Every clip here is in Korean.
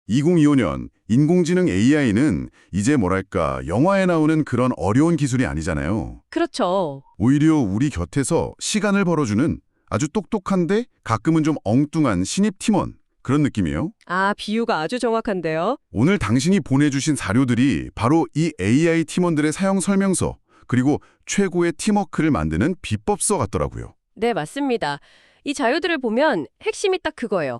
2025년 인공지능 AI는 이제 뭐랄까 영화에 나오는 그런 어려운 기술이 아니잖아요. 그렇죠. 오히려 우리 곁에서 시간을 벌어주는 아주 똑똑한데 가끔은 좀 엉뚱한 신입 팀원 그런 느낌이에요. 아, 비유가 아주 정확한데요. 오늘 당신이 보내주신 자료들이 바로 이 AI 팀원들의 사용 설명서 그리고 최고의 팀워크를 만드는 비법서 같더라고요. 네, 맞습니다. 이 자료들을 보면 핵심이 딱 그거예요.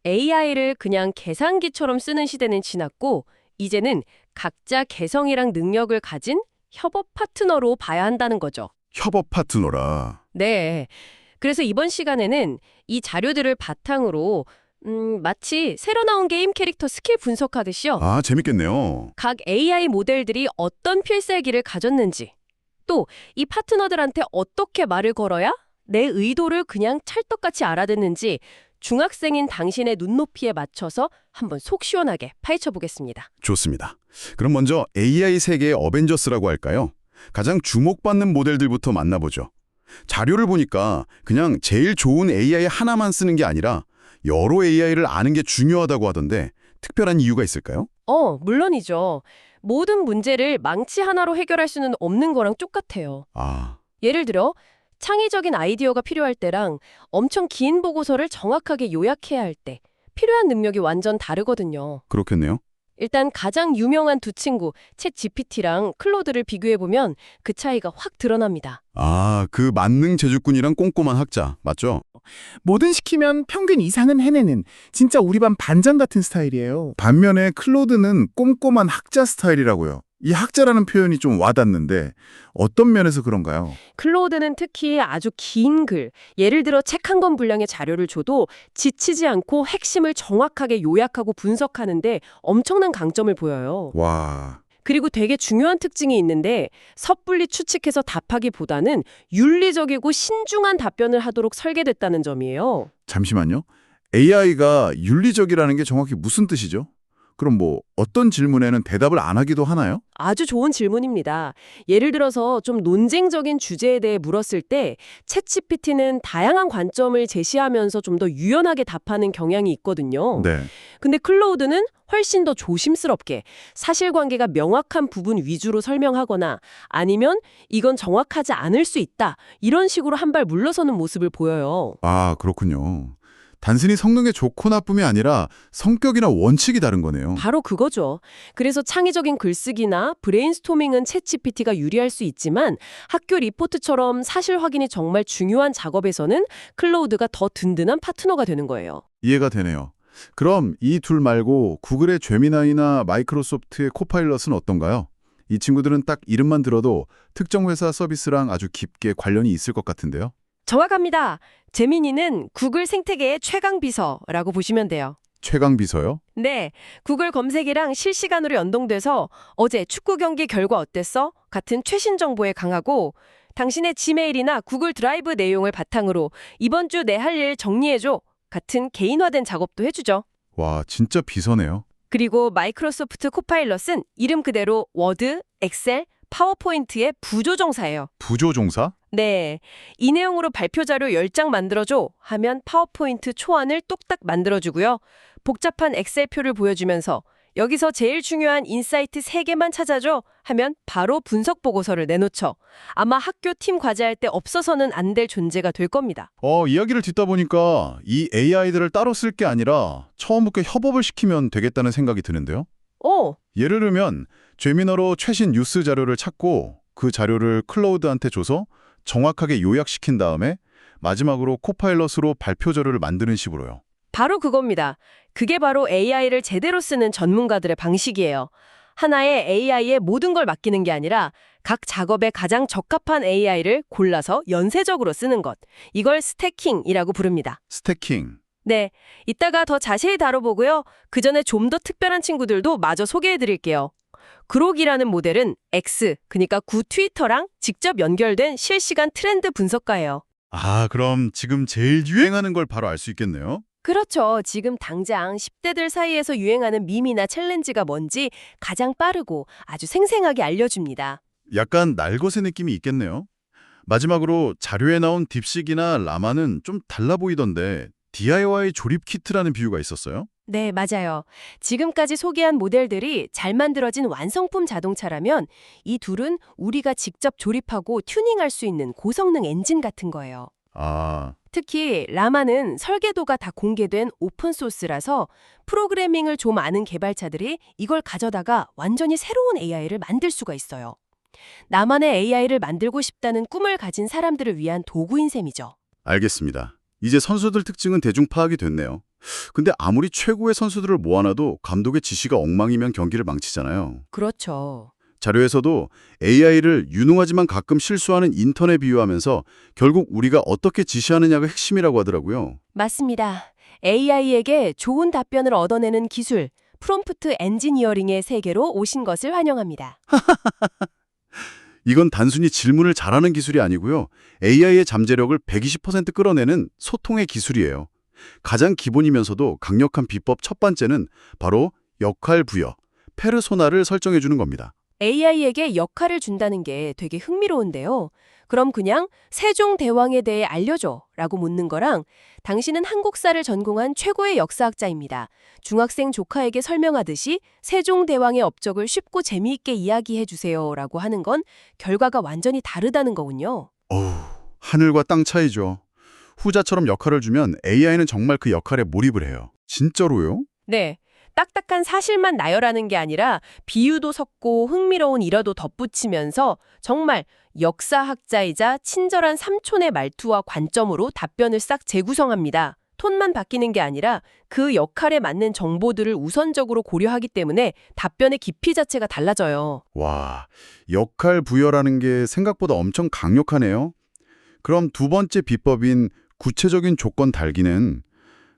AI를 그냥 계산기처럼 쓰는 시대는 지났고 이제는 각자 개성이랑 능력을 가진 협업 파트너로 봐야 한다는 거죠. 협업 파트너라. 네. 그래서 이번 시간에는 이 자료들을 바탕으로 마치 새로 나온 게임 캐릭터 스킬 분석하듯이요. 아, 재밌겠네요. 각 AI 모델들이 어떤 필살기를 가졌는지, 또 이 파트너들한테 어떻게 말을 걸어야 내 의도를 그냥 찰떡같이 알아듣는지 중학생인 당신의 눈높이에 맞춰서 한번 속 시원하게 파헤쳐 보겠습니다. 좋습니다. 그럼 먼저 AI 세계의 어벤져스라고 할까요? 가장 주목받는 모델들부터 만나보죠. 자료를 보니까 그냥 제일 좋은 AI 하나만 쓰는 게 아니라 여러 AI를 아는 게 중요하다고 하던데 특별한 이유가 있을까요? 물론이죠. 모든 문제를 망치 하나로 해결할 수는 없는 거랑 똑같아요. 아, 예를 들어 창의적인 아이디어가 필요할 때랑 엄청 긴 보고서를 정확하게 요약해야 할 때 필요한 능력이 완전 다르거든요. 그렇겠네요. 일단 가장 유명한 두 친구 챗 GPT랑 클로드를 비교해보면 그 차이가 확 드러납니다. 아, 그 만능 제주꾼이랑 꼼꼼한 학자, 맞죠? 뭐든 시키면 평균 이상은 해내는 진짜 우리 반 반장 같은 스타일이에요. 반면에 클로드는 꼼꼼한 학자 스타일이라고요. 이 학자라는 표현이 좀 와닿는데 어떤 면에서 그런가요? 클로드는 특히 아주 긴 글, 예를 들어 책 한 권 분량의 자료를 줘도 지치지 않고 핵심을 정확하게 요약하고 분석하는데 엄청난 강점을 보여요. 와, 그리고 되게 중요한 특징이 있는데 섣불리 추측해서 답하기보다는 윤리적이고 신중한 답변을 하도록 설계됐다는 점이에요. 잠시만요. AI가 윤리적이라는 게 정확히 무슨 뜻이죠? 그럼 뭐 어떤 질문에는 대답을 안 하기도 하나요? 아주 좋은 질문입니다. 예를 들어서 좀 논쟁적인 주제에 대해 물었을 때 챗GPT는 다양한 관점을 제시하면서 좀 더 유연하게 답하는 경향이 있거든요. 네. 근데 클로우드는 훨씬 더 조심스럽게 사실관계가 명확한 부분 위주로 설명하거나 아니면 이건 정확하지 않을 수 있다. 이런 식으로 한 발 물러서는 모습을 보여요. 아, 그렇군요. 단순히 성능의 좋고 나쁨이 아니라 성격이나 원칙이 다른 거네요. 바로 그거죠. 그래서 창의적인 글쓰기나 브레인스토밍은 챗GPT가 유리할 수 있지만 학교 리포트처럼 사실 확인이 정말 중요한 작업에서는 클로우드가 더 든든한 파트너가 되는 거예요. 이해가 되네요. 그럼 이 둘 말고 구글의 제미나이나 마이크로소프트의 코파일럿은 어떤가요? 이 친구들은 딱 이름만 들어도 특정 회사 서비스랑 아주 깊게 관련이 있을 것 같은데요. 정확합니다. 제미니는 구글 생태계의 최강 비서라고 보시면 돼요. 최강 비서요? 네, 구글 검색이랑 실시간으로 연동돼서 어제 축구 경기 결과 어땠어? 같은 최신 정보에 강하고 당신의 지메일이나 구글 드라이브 내용을 바탕으로 이번 주 내 할 일 정리해줘 같은 개인화된 작업도 해주죠. 와, 진짜 비서네요. 그리고 마이크로소프트 코파일럿은 이름 그대로 워드, 엑셀, 파워포인트의 부조정사예요. 부조종사? 네, 이 내용으로 발표 자료 10장 만들어줘 하면 파워포인트 초안을 뚝딱 만들어주고요. 복잡한 엑셀표를 보여주면서 여기서 제일 중요한 인사이트 3개만 찾아줘 하면 바로 분석 보고서를 내놓죠. 아마 학교 팀 과제할 때 없어서는 안 될 존재가 될 겁니다. 이야기를 듣다 보니까 이 AI들을 따로 쓸 게 아니라 처음부터 협업을 시키면 되겠다는 생각이 드는데요. 예를 들면 제미나로 최신 뉴스 자료를 찾고 그 자료를 클라우드한테 줘서 정확하게 요약시킨 다음에 마지막으로 코파일럿으로 발표 자료를 만드는 식으로요. 바로 그겁니다. 그게 바로 AI를 제대로 쓰는 전문가들의 방식이에요. 하나의 AI에 모든 걸 맡기는 게 아니라 각 작업에 가장 적합한 AI를 골라서 연쇄적으로 쓰는 것. 이걸 스태킹이라고 부릅니다. 스태킹. 네, 이따가 더 자세히 다뤄보고요. 그 전에 좀 더 특별한 친구들도 마저 소개해드릴게요. 그록이라는 모델은 X, 그러니까 구 트위터랑 직접 연결된 실시간 트렌드 분석가예요. 아, 그럼 지금 제일 유행하는 걸 바로 알 수 있겠네요. 그렇죠. 지금 당장 10대들 사이에서 유행하는 밈이나 챌린지가 뭔지 가장 빠르고 아주 생생하게 알려줍니다. 약간 날것의 느낌이 있겠네요. 마지막으로 자료에 나온 딥식이나 라마는 좀 달라 보이던데 DIY 조립 키트라는 비유가 있었어요? 네, 맞아요. 지금까지 소개한 모델들이 잘 만들어진 완성품 자동차라면 이 둘은 우리가 직접 조립하고 튜닝할 수 있는 고성능 엔진 같은 거예요. 아, 특히 라마는 설계도가 다 공개된 오픈소스라서 프로그래밍을 좀 아는 개발자들이 이걸 가져다가 완전히 새로운 AI를 만들 수가 있어요. 나만의 AI를 만들고 싶다는 꿈을 가진 사람들을 위한 도구인 셈이죠. 알겠습니다. 이제 선수들 특징은 대중 파악이 됐네요. 근데 아무리 최고의 선수들을 모아놔도 감독의 지시가 엉망이면 경기를 망치잖아요. 그렇죠. 자료에서도 AI를 유능하지만 가끔 실수하는 인턴에 비유하면서 결국 우리가 어떻게 지시하느냐가 핵심이라고 하더라고요. 맞습니다. AI에게 좋은 답변을 얻어내는 기술, 프롬프트 엔지니어링의 세계로 오신 것을 환영합니다. 이건 단순히 질문을 잘하는 기술이 아니고요. AI의 잠재력을 120% 끌어내는 소통의 기술이에요. 가장 기본이면서도 강력한 비법 첫 번째는 바로 역할 부여, 페르소나를 설정해 주는 겁니다. AI에게 역할을 준다는 게 되게 흥미로운데요. 그럼 그냥 세종대왕에 대해 알려줘 라고 묻는 거랑 당신은 한국사를 전공한 최고의 역사학자입니다. 중학생 조카에게 설명하듯이 세종대왕의 업적을 쉽고 재미있게 이야기해 주세요 라고 하는 건 결과가 완전히 다르다는 거군요. 어우, 하늘과 땅 차이죠. 후자처럼 역할을 주면 AI는 정말 그 역할에 몰입을 해요. 진짜로요? 네. 딱딱한 사실만 나열하는 게 아니라 비유도 섞고 흥미로운 일화도 덧붙이면서 정말 역사학자이자 친절한 삼촌의 말투와 관점으로 답변을 싹 재구성합니다. 톤만 바뀌는 게 아니라 그 역할에 맞는 정보들을 우선적으로 고려하기 때문에 답변의 깊이 자체가 달라져요. 와, 역할 부여라는 게 생각보다 엄청 강력하네요. 그럼 두 번째 비법인 구체적인 조건 달기는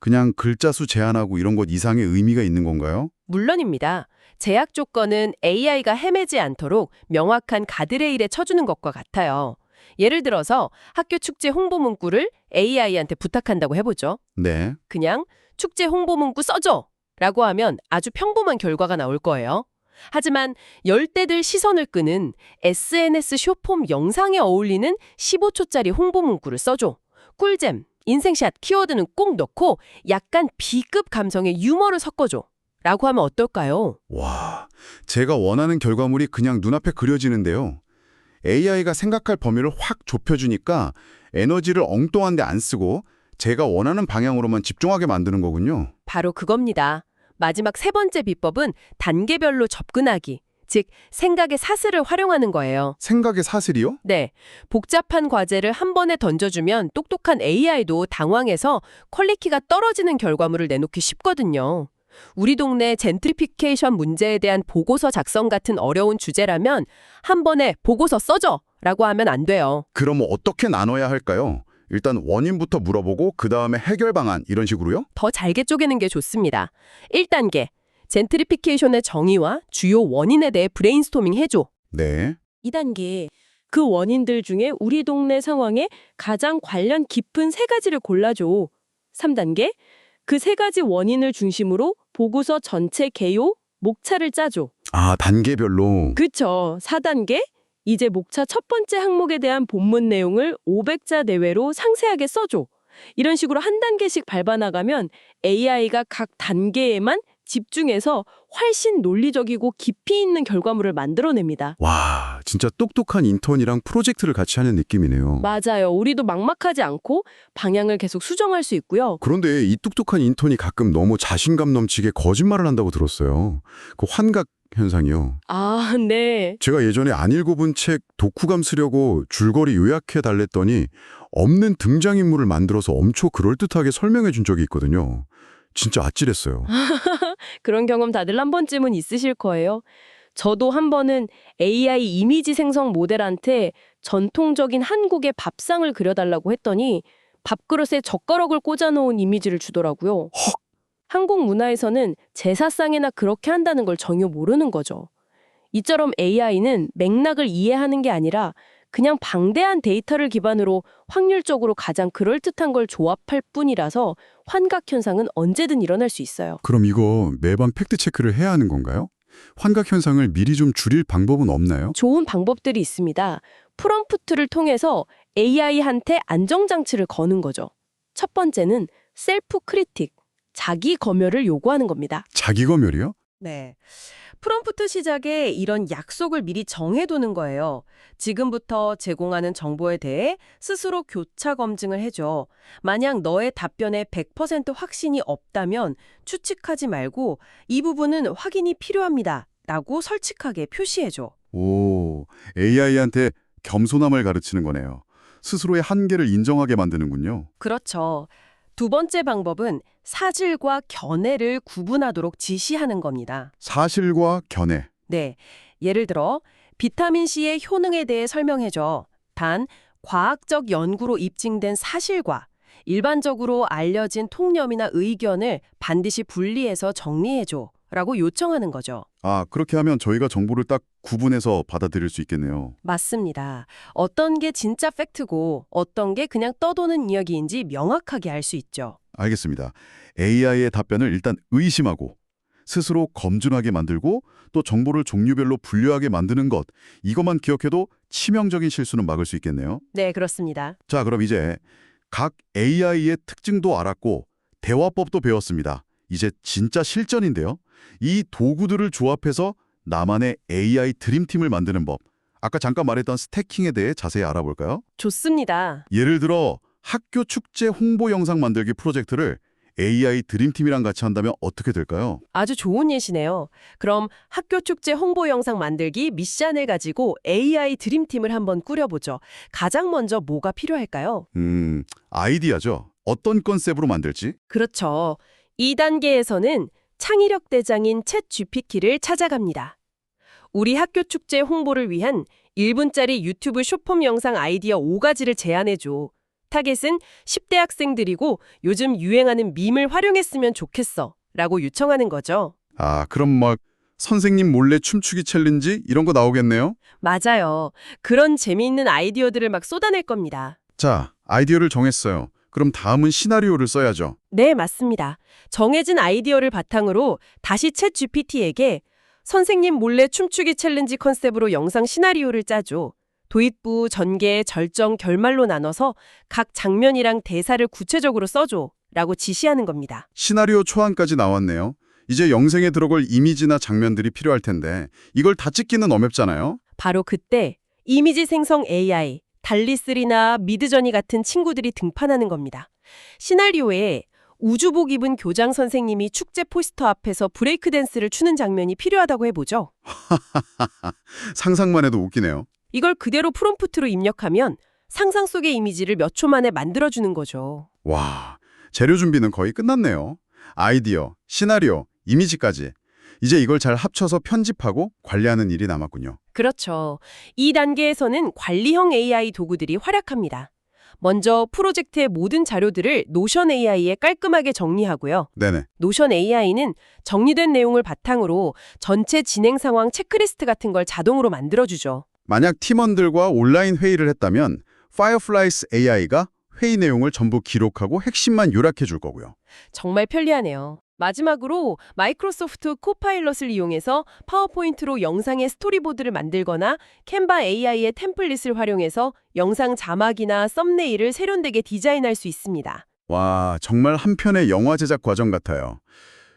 그냥 글자 수 제한하고 이런 것 이상의 의미가 있는 건가요? 물론입니다. 제약 조건은 AI가 헤매지 않도록 명확한 가드레일에 쳐주는 것과 같아요. 예를 들어서 학교 축제 홍보 문구를 AI한테 부탁한다고 해보죠. 네. 그냥 축제 홍보 문구 써줘! 라고 하면 아주 평범한 결과가 나올 거예요. 하지만 열대들 시선을 끄는 SNS 쇼폼 영상에 어울리는 15초짜리 홍보 문구를 써줘. 꿀잼, 인생샷, 키워드는 꼭 넣고 약간 B급 감성의 유머를 섞어줘. 라고 하면 어떨까요? 와, 제가 원하는 결과물이 그냥 눈앞에 그려지는데요. AI가 생각할 범위를 확 좁혀주니까 에너지를 엉뚱한 데 안 쓰고 제가 원하는 방향으로만 집중하게 만드는 거군요. 바로 그겁니다. 마지막 세 번째 비법은 단계별로 접근하기, 즉 생각의 사슬을 활용하는 거예요. 생각의 사슬이요? 네, 복잡한 과제를 한 번에 던져주면 똑똑한 AI도 당황해서 퀄리티가 떨어지는 결과물을 내놓기 쉽거든요. 우리 동네 젠트리피케이션 문제에 대한 보고서 작성 같은 어려운 주제라면 한 번에 보고서 써줘! 라고 하면 안 돼요. 그럼 어떻게 나눠야 할까요? 일단 원인부터 물어보고 그 다음에 해결 방안 이런 식으로요? 더 잘게 쪼개는 게 좋습니다. 1단계, 젠트리피케이션의 정의와 주요 원인에 대해 브레인스토밍 해줘. 네. 2단계, 그 원인들 중에 우리 동네 상황에 가장 관련 깊은 세 가지를 골라줘. 3단계, 그 세 가지 원인을 중심으로 보고서 전체 개요, 목차를 짜줘. 아, 단계별로. 그쵸. 4단계, 이제 목차 첫 번째 항목에 대한 본문 내용을 500자 내외로 상세하게 써줘. 이런 식으로 한 단계씩 밟아나가면 AI가 각 단계에만 집중해서 훨씬 논리적이고 깊이 있는 결과물을 만들어냅니다. 와, 진짜 똑똑한 인턴이랑 프로젝트를 같이 하는 느낌이네요. 맞아요. 우리도 막막하지 않고 방향을 계속 수정할 수 있고요. 그런데 이 똑똑한 인턴이 가끔 너무 자신감 넘치게 거짓말을 한다고 들었어요. 그 환각 현상이요. 아, 네. 제가 예전에 안 읽어본 책 독후감 쓰려고 줄거리 요약해 달랬더니 없는 등장인물을 만들어서 엄청 그럴듯하게 설명해 준 적이 있거든요. 진짜 아찔했어요. 그런 경험 다들 한 번쯤은 있으실 거예요. 저도 한 번은 AI 이미지 생성 모델한테 전통적인 한국의 밥상을 그려달라고 했더니 밥그릇에 젓가락을 꽂아놓은 이미지를 주더라고요. 한국 문화에서는 제사상에나 그렇게 한다는 걸 전혀 모르는 거죠. 이처럼 AI는 맥락을 이해하는 게 아니라 그냥 방대한 데이터를 기반으로 확률적으로 가장 그럴듯한 걸 조합할 뿐이라서 환각 현상은 언제든 일어날 수 있어요. 그럼 이거 매번 팩트체크를 해야 하는 건가요? 환각 현상을 미리 좀 줄일 방법은 없나요? 좋은 방법들이 있습니다. 프롬프트를 통해서 AI한테 안정장치를 거는 거죠. 첫 번째는 셀프 크리틱, 자기 검열을 요구하는 겁니다. 자기 검열이요? 네. 프롬프트 시작에 이런 약속을 미리 정해두는 거예요. 지금부터 제공하는 정보에 대해 스스로 교차 검증을 해줘. 만약 너의 답변에 100% 확신이 없다면 추측하지 말고 이 부분은 확인이 필요합니다. 라고 솔직하게 표시해줘. 오, AI한테 겸손함을 가르치는 거네요. 스스로의 한계를 인정하게 만드는군요. 그렇죠. 두 번째 방법은 사실과 견해를 구분하도록 지시하는 겁니다. 사실과 견해. 네, 예를 들어 비타민C의 효능에 대해 설명해줘. 단, 과학적 연구로 입증된 사실과 일반적으로 알려진 통념이나 의견을 반드시 분리해서 정리해줘. 라고 요청하는 거죠. 아, 그렇게 하면 저희가 정보를 딱 구분해서 받아들일 수 있겠네요. 맞습니다. 어떤 게 진짜 팩트고 어떤 게 그냥 떠도는 이야기인지 명확하게 알 수 있죠. 알겠습니다. AI의 답변을 일단 의심하고 스스로 검증하게 만들고 또 정보를 종류별로 분류하게 만드는 것, 이것만 기억해도 치명적인 실수는 막을 수 있겠네요. 네, 그렇습니다. 자, 그럼 이제 각 AI의 특징도 알았고 대화법도 배웠습니다. 이제 진짜 실전인데요. 이 도구들을 조합해서 나만의 AI 드림팀을 만드는 법. 아까 잠깐 말했던 스태킹에 대해 자세히 알아볼까요? 좋습니다. 예를 들어 학교 축제 홍보 영상 만들기 프로젝트를 AI 드림팀이랑 같이 한다면 어떻게 될까요? 아주 좋은 예시네요. 그럼 학교 축제 홍보 영상 만들기 미션을 가지고 AI 드림팀을 한번 꾸려보죠. 가장 먼저 뭐가 필요할까요? 아이디어죠. 어떤 컨셉으로 만들지? 그렇죠. 2단계에서는 창의력 대장인 챗 GPT를 찾아갑니다. 우리 학교 축제 홍보를 위한 1분짜리 유튜브 쇼폼 영상 아이디어 5가지를 제안해줘. 타겟은 10대 학생들이고 요즘 유행하는 밈을 활용했으면 좋겠어. 라고 요청하는 거죠. 아, 그럼 막 선생님 몰래 춤추기 챌린지 이런 거 나오겠네요? 맞아요. 그런 재미있는 아이디어들을 막 쏟아낼 겁니다. 자, 아이디어를 정했어요. 그럼 다음은 시나리오를 써야죠. 네, 맞습니다. 정해진 아이디어를 바탕으로 다시 챗 GPT에게 선생님 몰래 춤추기 챌린지 컨셉으로 영상 시나리오를 짜줘. 도입부, 전개, 절정, 결말로 나눠서 각 장면이랑 대사를 구체적으로 써줘. 라고 지시하는 겁니다. 시나리오 초안까지 나왔네요. 이제 영상에 들어갈 이미지나 장면들이 필요할 텐데 이걸 다 찍기는 어렵잖아요. 바로 그때 이미지 생성 AI, 달리3나 미드저니 같은 친구들이 등판하는 겁니다. 시나리오에 우주복 입은 교장 선생님이 축제 포스터 앞에서 브레이크 댄스를 추는 장면이 필요하다고 해보죠. 상상만 해도 웃기네요. 이걸 그대로 프롬프트로 입력하면 상상 속의 이미지를 몇 초 만에 만들어주는 거죠. 와, 재료 준비는 거의 끝났네요. 아이디어, 시나리오, 이미지까지. 이제 이걸 잘 합쳐서 편집하고 관리하는 일이 남았군요. 그렇죠. 이 단계에서는 관리형 AI 도구들이 활약합니다. 먼저 프로젝트의 모든 자료들을 노션 AI에 깔끔하게 정리하고요. 네네. 노션 AI는 정리된 내용을 바탕으로 전체 진행 상황 체크리스트 같은 걸 자동으로 만들어주죠. 만약 팀원들과 온라인 회의를 했다면 Fireflies AI가 회의 내용을 전부 기록하고 핵심만 요약해 줄 거고요. 정말 편리하네요. 마지막으로 마이크로소프트 코파일럿을 이용해서 파워포인트로 영상의 스토리보드를 만들거나 캔바 AI의 템플릿을 활용해서 영상 자막이나 썸네일을 세련되게 디자인할 수 있습니다. 와, 정말 한 편의 영화 제작 과정 같아요.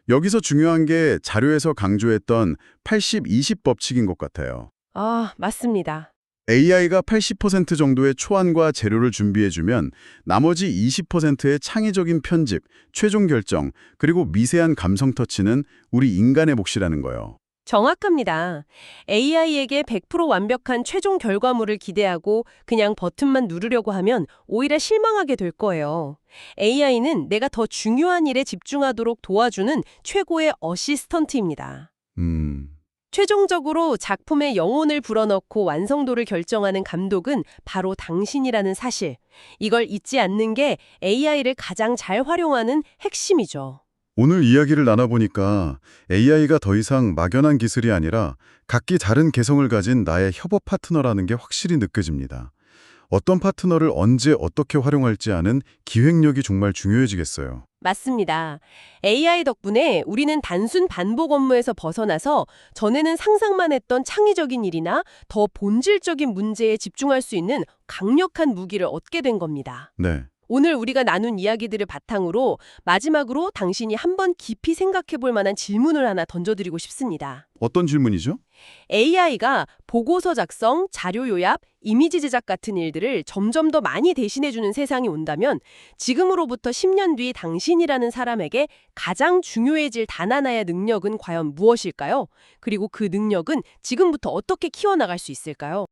여기서 중요한 게 자료에서 강조했던 80-20 법칙인 것 같아요. 아, 맞습니다. AI가 80% 정도의 초안과 재료를 준비해주면 나머지 20%의 창의적인 편집, 최종 결정, 그리고 미세한 감성 터치는 우리 인간의 몫이라는 거예요. 정확합니다. AI에게 100% 완벽한 최종 결과물을 기대하고 그냥 버튼만 누르려고 하면 오히려 실망하게 될 거예요. AI는 내가 더 중요한 일에 집중하도록 도와주는 최고의 어시스턴트입니다. 최종적으로 작품의 영혼을 불어넣고 완성도를 결정하는 감독은 바로 당신이라는 사실. 이걸 잊지 않는 게 AI를 가장 잘 활용하는 핵심이죠. 오늘 이야기를 나눠보니까 AI가 더 이상 막연한 기술이 아니라 각기 다른 개성을 가진 나의 협업 파트너라는 게 확실히 느껴집니다. 어떤 파트너를 언제 어떻게 활용할지 아는 기획력이 정말 중요해지겠어요. 맞습니다. AI 덕분에 우리는 단순 반복 업무에서 벗어나서 전에는 상상만 했던 창의적인 일이나 더 본질적인 문제에 집중할 수 있는 강력한 무기를 얻게 된 겁니다. 네. 오늘 우리가 나눈 이야기들을 바탕으로 마지막으로 당신이 한번 깊이 생각해 볼 만한 질문을 하나 던져드리고 싶습니다. 어떤 질문이죠? AI가 보고서 작성, 자료 요약, 이미지 제작 같은 일들을 점점 더 많이 대신해주는 세상이 온다면 지금으로부터 10년 뒤 당신이라는 사람에게 가장 중요해질 단 하나의 능력은 과연 무엇일까요? 그리고 그 능력은 지금부터 어떻게 키워나갈 수 있을까요?